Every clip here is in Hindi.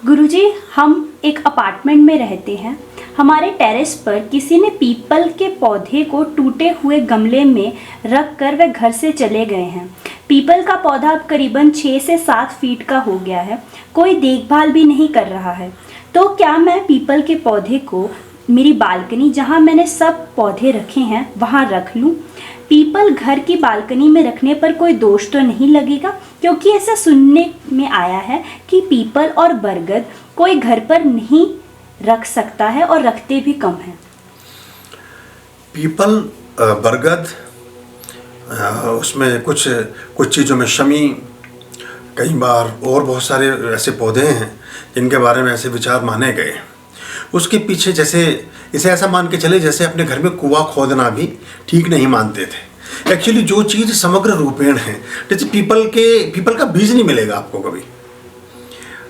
गुरुजी, हम एक अपार्टमेंट में रहते हैं। हमारे टेरेस पर किसी ने पीपल के पौधे को टूटे हुए गमले में रख कर वह घर से चले गए हैं। पीपल का पौधा अब करीबन 6 से 7 फीट का हो गया है। कोई देखभाल भी नहीं कर रहा है। तो क्या मैं पीपल के पौधे को मेरी बालकनी, जहाँ मैंने सब पौधे रखे हैं, वहाँ रख लूँ? पीपल घर की बालकनी में रखने पर कोई दोष तो नहीं लगेगा? क्योंकि ऐसा सुनने में आया है कि पीपल और बरगद कोई घर पर नहीं रख सकता है और रखते भी कम हैं। पीपल, बरगद, उसमें कुछ चीज़ों में शमी, कई बार और बहुत सारे ऐसे पौधे हैं जिनके बारे में ऐसे विचार माने गए। उसके पीछे जैसे इसे ऐसा मान के चले जैसे अपने घर में कुआं खोदना भी ठीक नहीं मानते थे। एक्चुअली जो चीज़ समग्र रूपेण है, जैसे पीपल का बीज नहीं मिलेगा आपको कभी,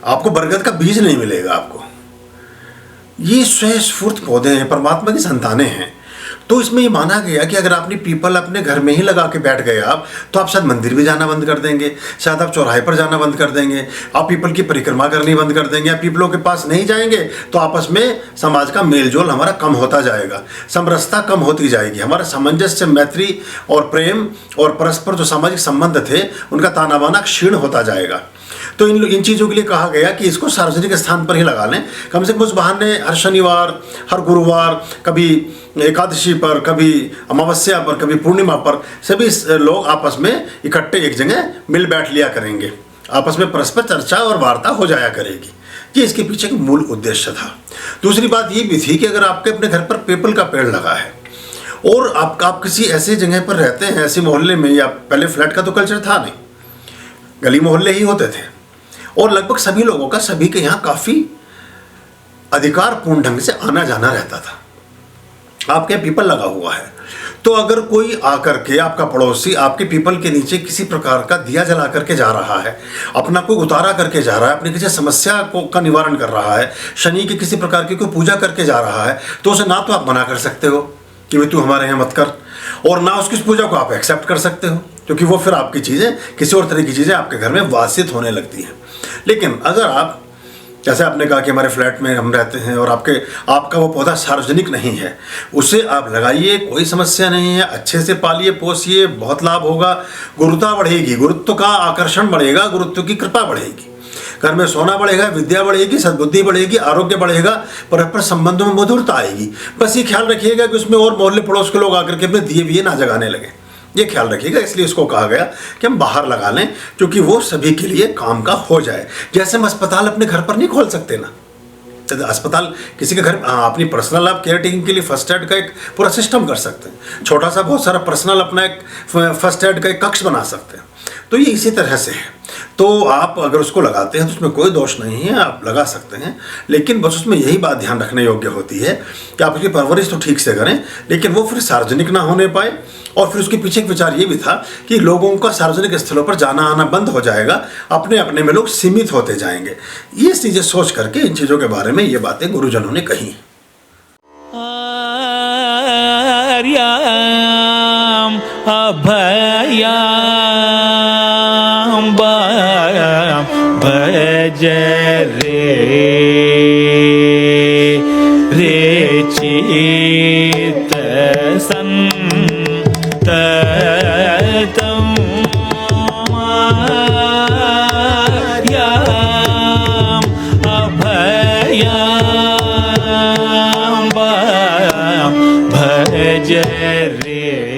आपको बरगद का बीज नहीं मिलेगा आपको। ये स्वस्फूर्त पौधे हैं, परमात्मा की संतानें हैं। तो इसमें ये माना गया कि अगर आपने पीपल अपने घर में ही लगा के बैठ गए आप, तो आप शायद मंदिर भी जाना बंद कर देंगे, शायद आप चौराहे पर जाना बंद कर देंगे, आप पीपल की परिक्रमा करनी बंद कर देंगे, आप पीपलों के पास नहीं जाएंगे तो आपस में समाज का मेलजोल हमारा कम होता जाएगा, समरसता कम होती जाएगी, हमारा सामंजस्य, मैत्री और प्रेम और परस्पर जो सामाजिक संबंध थे उनका ताना बाना क्षीण होता जाएगा। तो इन चीज़ों के लिए कहा गया कि इसको सार्वजनिक स्थान पर ही लगा लें। कम से कम उस बहाने हर शनिवार, हर गुरुवार, कभी एकादशी पर, कभी अमावस्या पर, कभी पूर्णिमा पर सभी लोग आपस में इकट्ठे एक जगह मिल बैठ लिया करेंगे, आपस में परस्पर चर्चा और वार्ता हो जाया करेगी। ये इसके पीछे का मूल उद्देश्य था। दूसरी बात ये भी थी कि अगर आपके अपने घर पर पीपल का पेड़ लगा है और आप किसी ऐसे जगह पर रहते हैं, ऐसे मोहल्ले में, या पहले फ्लैट का तो कल्चर था नहीं, गली मोहल्ले ही होते थे और लगभग सभी लोगों का सभी के यहाँ काफ़ी अधिकारपूर्ण ढंग से आना जाना रहता था। आपके पीपल लगा हुआ है, तो अगर कोई आकर के, आपका पड़ोसी आपके पीपल के नीचे किसी प्रकार का दिया जला करके जा रहा है, अपना कोई उतारा करके जा रहा है, अपनी किसी समस्या का निवारण कर रहा है, शनि की किसी प्रकार की कोई पूजा करके जा रहा है, तो उसे ना तो आप मना कर सकते हो कि भाई तू हमारे यहाँ मत कर, और ना उसकी पूजा को आप एक्सेप्ट कर सकते हो, क्योंकि वो फिर आपकी चीज़ें, किसी और तरह की चीज़ें आपके घर में वासित होने लगती हैं। लेकिन अगर आप, जैसे आपने कहा कि हमारे फ्लैट में हम रहते हैं और आपका वो पौधा सार्वजनिक नहीं है, उसे आप लगाइए, कोई समस्या नहीं है, अच्छे से पालिए पोसिए, बहुत लाभ होगा, गुरुता बढ़ेगी, गुरुत्व का आकर्षण बढ़ेगा, गुरुत्व की कृपा बढ़ेगी, घर में सोना बढ़ेगा, विद्या बढ़ेगी, सद्बुद्धि बढ़ेगी, आरोग्य बढ़ेगा, परस्पर संबंधों में मधुरता आएगी। बस ये ख्याल रखिएगा कि उसमें और मोहल्ले पड़ोस के लोग आकर के अपने दिए विए ना जगाने लगे, ये ख्याल रखिएगा। इसलिए इसको कहा गया कि हम बाहर लगा लें, क्योंकि वो सभी के लिए काम का हो जाए। जैसे हम अस्पताल अपने घर पर नहीं खोल सकते ना, अस्पताल किसी के घर, अपनी पर्सनल आप केयर टेकिंग के लिए फर्स्ट एड का एक पूरा सिस्टम कर सकते हैं, छोटा सा बहुत सारा पर्सनल अपना एक फर्स्ट एड का एक कक्ष बना सकते हैं। तो ये इसी तरह से है। तो आप अगर उसको लगाते हैं तो उसमें कोई दोष नहीं है, आप लगा सकते हैं, लेकिन बस उसमें यही बात ध्यान रखने योग्य होती है कि आप उसकी परवरिश तो ठीक से करें, लेकिन वो फिर सार्वजनिक ना होने पाए। और फिर उसके पीछे एक विचार ये भी था कि लोगों का सार्वजनिक स्थलों पर जाना आना बंद हो जाएगा, अपने अपने में लोग सीमित होते जाएंगे। ये चीज़ें सोच करके इन चीज़ों के बारे में ये बातें गुरुजनों ने कही। भज रे चित संततम आर्याम अभयाम भज रे।